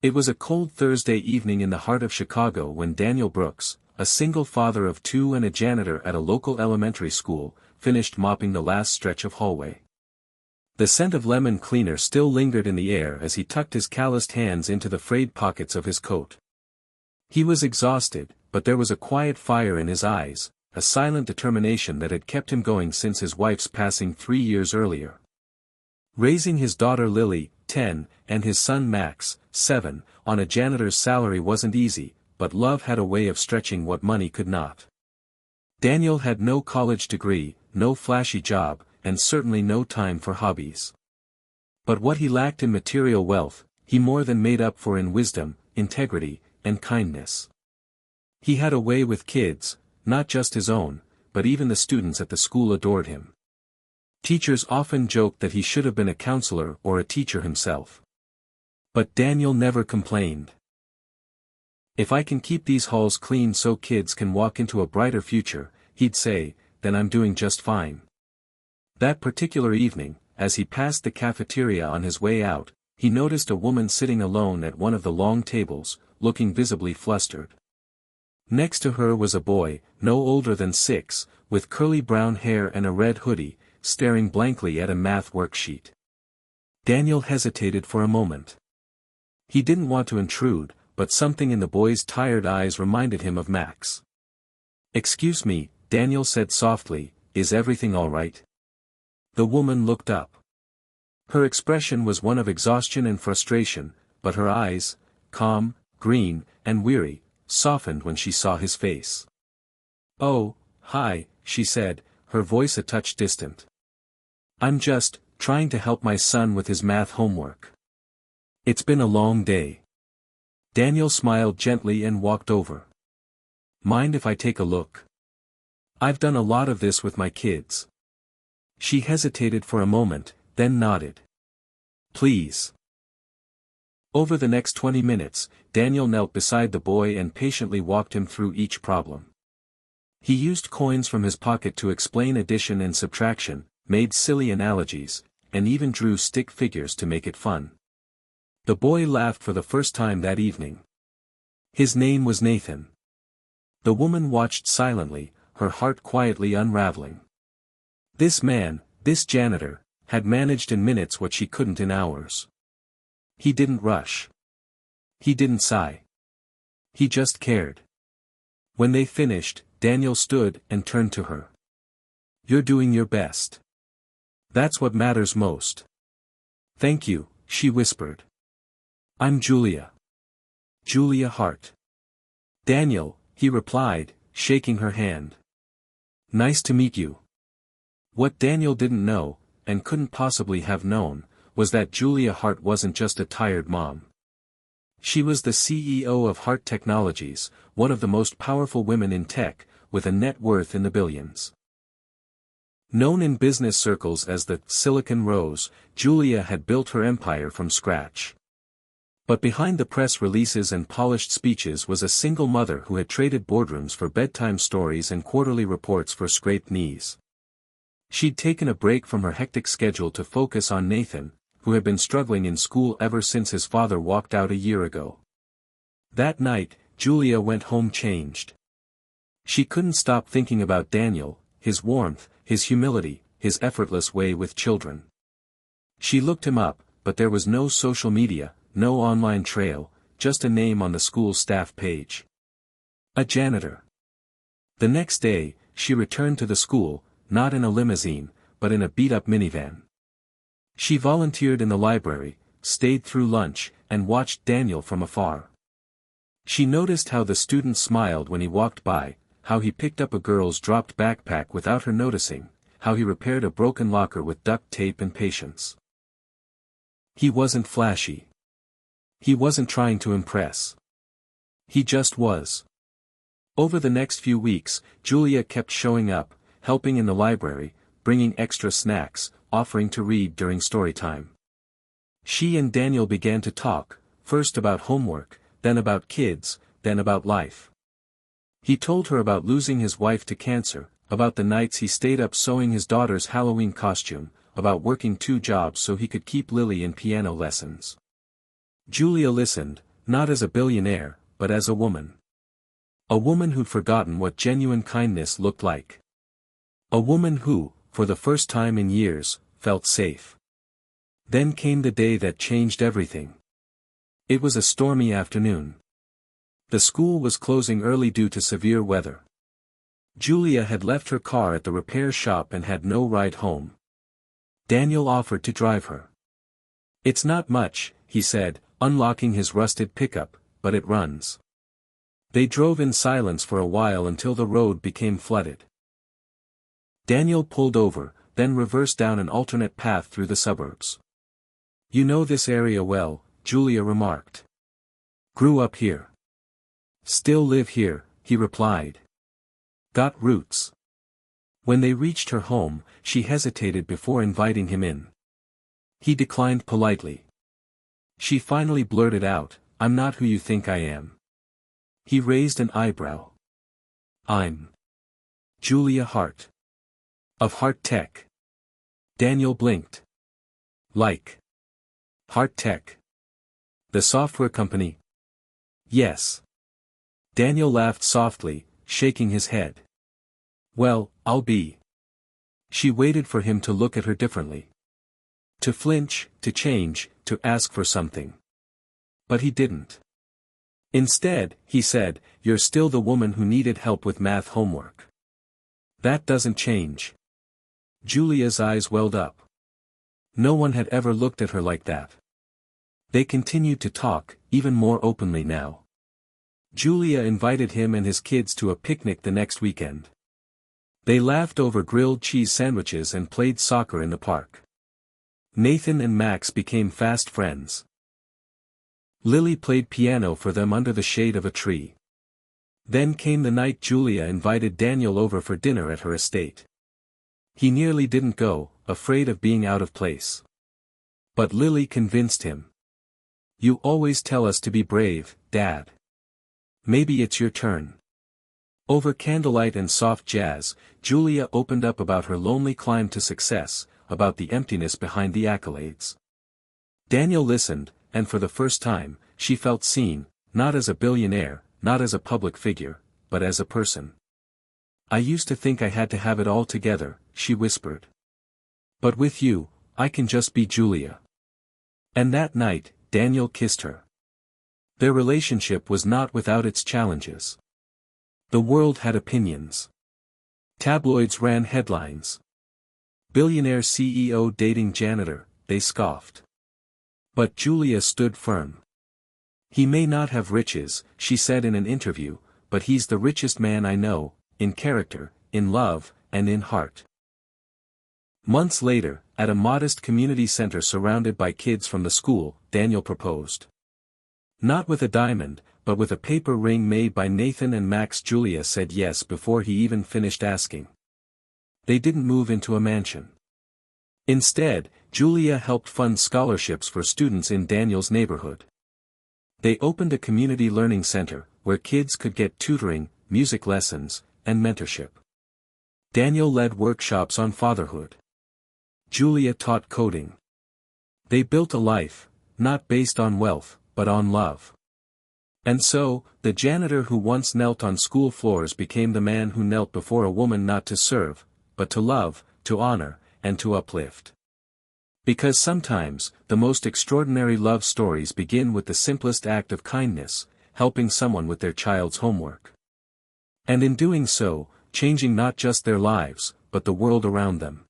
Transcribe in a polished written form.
It was a cold Thursday evening in the heart of Chicago when Daniel Brooks, a single father of two and a janitor at a local elementary school, finished mopping the last stretch of hallway. The scent of lemon cleaner still lingered in the air as he tucked his calloused hands into the frayed pockets of his coat. He was exhausted, but there was a quiet fire in his eyes, a silent determination that had kept him going since his wife's passing 3 years earlier. Raising his daughter Lily, 10, and his son Max, 7, on a janitor's salary wasn't easy, but love had a way of stretching what money could not. Daniel had no college degree, no flashy job, and certainly no time for hobbies. But what he lacked in material wealth, he more than made up for in wisdom, integrity, and kindness. He had a way with kids, not just his own, but even the students at the school adored him. Teachers often joked that he should have been a counselor or a teacher himself. But Daniel never complained. "If I can keep these halls clean so kids can walk into a brighter future," he'd say, "then I'm doing just fine." That particular evening, as he passed the cafeteria on his way out, he noticed a woman sitting alone at one of the long tables, looking visibly flustered. Next to her was a boy, no older than 6, with curly brown hair and a red hoodie, staring blankly at a math worksheet. Daniel hesitated for a moment. He didn't want to intrude, but something in the boy's tired eyes reminded him of Max. "Excuse me," Daniel said softly, "is everything all right?" The woman looked up. Her expression was one of exhaustion and frustration, but her eyes, calm, green, and weary, softened when she saw his face. "Oh, hi," she said, her voice a touch distant. "I'm just trying to help my son with his math homework. It's been a long day." Daniel smiled gently and walked over. "Mind if I take a look? I've done a lot of this with my kids." She hesitated for a moment, then nodded. "Please." Over the next 20 minutes, Daniel knelt beside the boy and patiently walked him through each problem. He used coins from his pocket to explain addition and subtraction, made silly analogies, and even drew stick figures to make it fun. The boy laughed for the first time that evening. His name was Nathan. The woman watched silently, her heart quietly unraveling. This man, this janitor, had managed in minutes what she couldn't in hours. He didn't rush. He didn't sigh. He just cared. When they finished, Daniel stood and turned to her. "You're doing your best. That's what matters most." "Thank you," she whispered. "I'm Julia. Julia Hart." "Daniel," he replied, shaking her hand. "Nice to meet you." What Daniel didn't know, and couldn't possibly have known, was that Julia Hart wasn't just a tired mom. She was the CEO of Hart Technologies, one of the most powerful women in tech, with a net worth in the billions. Known in business circles as the Silicon Rose, Julia had built her empire from scratch. But behind the press releases and polished speeches was a single mother who had traded boardrooms for bedtime stories and quarterly reports for scraped knees. She'd taken a break from her hectic schedule to focus on Nathan, who had been struggling in school ever since his father walked out a year ago. That night, Julia went home changed. She couldn't stop thinking about Daniel, his warmth, his humility, his effortless way with children. She looked him up, but there was no social media, no online trail, just a name on the school staff page. A janitor. The next day, she returned to the school, not in a limousine, but in a beat-up minivan. She volunteered in the library, stayed through lunch, and watched Daniel from afar. She noticed how the students smiled when he walked by, how he picked up a girl's dropped backpack without her noticing, how he repaired a broken locker with duct tape and patience. He wasn't flashy. He wasn't trying to impress. He just was. Over the next few weeks, Julia kept showing up, helping in the library, bringing extra snacks, offering to read during story time. She and Daniel began to talk, first about homework, then about kids, then about life. He told her about losing his wife to cancer, about the nights he stayed up sewing his daughter's Halloween costume, about working 2 jobs so he could keep Lily in piano lessons. Julia listened, not as a billionaire, but as a woman. A woman who'd forgotten what genuine kindness looked like. A woman who, for the first time in years, felt safe. Then came the day that changed everything. It was a stormy afternoon. The school was closing early due to severe weather. Julia had left her car at the repair shop and had no ride home. Daniel offered to drive her. "It's not much," he said, unlocking his rusted pickup, "but it runs." They drove in silence for a while until the road became flooded. Daniel pulled over, then reversed down an alternate path through the suburbs. "You know this area well," Julia remarked. "Grew up here." "Still live here," he replied. "Got roots." When they reached her home, she hesitated before inviting him in. He declined politely. She finally blurted out, "I'm not who you think I am." He raised an eyebrow. "I'm Julia Hart. Of Hart Tech." Daniel blinked. "Like Hart Tech? The software company?" "Yes." Daniel laughed softly, shaking his head. "Well, I'll be." She waited for him to look at her differently. To flinch, to change, to ask for something. But he didn't. Instead, he said, "You're still the woman who needed help with math homework. That doesn't change." Julia's eyes welled up. No one had ever looked at her like that. They continued to talk, even more openly now. Julia invited him and his kids to a picnic the next weekend. They laughed over grilled cheese sandwiches and played soccer in the park. Nathan and Max became fast friends. Lily played piano for them under the shade of a tree. Then came the night Julia invited Daniel over for dinner at her estate. He nearly didn't go, afraid of being out of place. But Lily convinced him. "You always tell us to be brave, Dad. Maybe it's your turn." Over candlelight and soft jazz, Julia opened up about her lonely climb to success, about the emptiness behind the accolades. Daniel listened, and for the first time, she felt seen, not as a billionaire, not as a public figure, but as a person. "I used to think I had to have it all together," she whispered. "But with you, I can just be Julia." And that night, Daniel kissed her. Their relationship was not without its challenges. The world had opinions. Tabloids ran headlines. "Billionaire CEO dating janitor," they scoffed. But Julia stood firm. "He may not have riches," she said in an interview, "but he's the richest man I know, in character, in love, and in heart." Months later, at a modest community center surrounded by kids from the school, Daniel proposed. Not with a diamond, but with a paper ring made by Nathan and Max. Julia said yes before he even finished asking. They didn't move into a mansion. Instead, Julia helped fund scholarships for students in Daniel's neighborhood. They opened a community learning center, where kids could get tutoring, music lessons, and mentorship. Daniel led workshops on fatherhood. Julia taught coding. They built a life, not based on wealth, but on love. And so, the janitor who once knelt on school floors became the man who knelt before a woman not to serve, but to love, to honor, and to uplift. Because sometimes, the most extraordinary love stories begin with the simplest act of kindness, helping someone with their child's homework. And in doing so, changing not just their lives, but the world around them.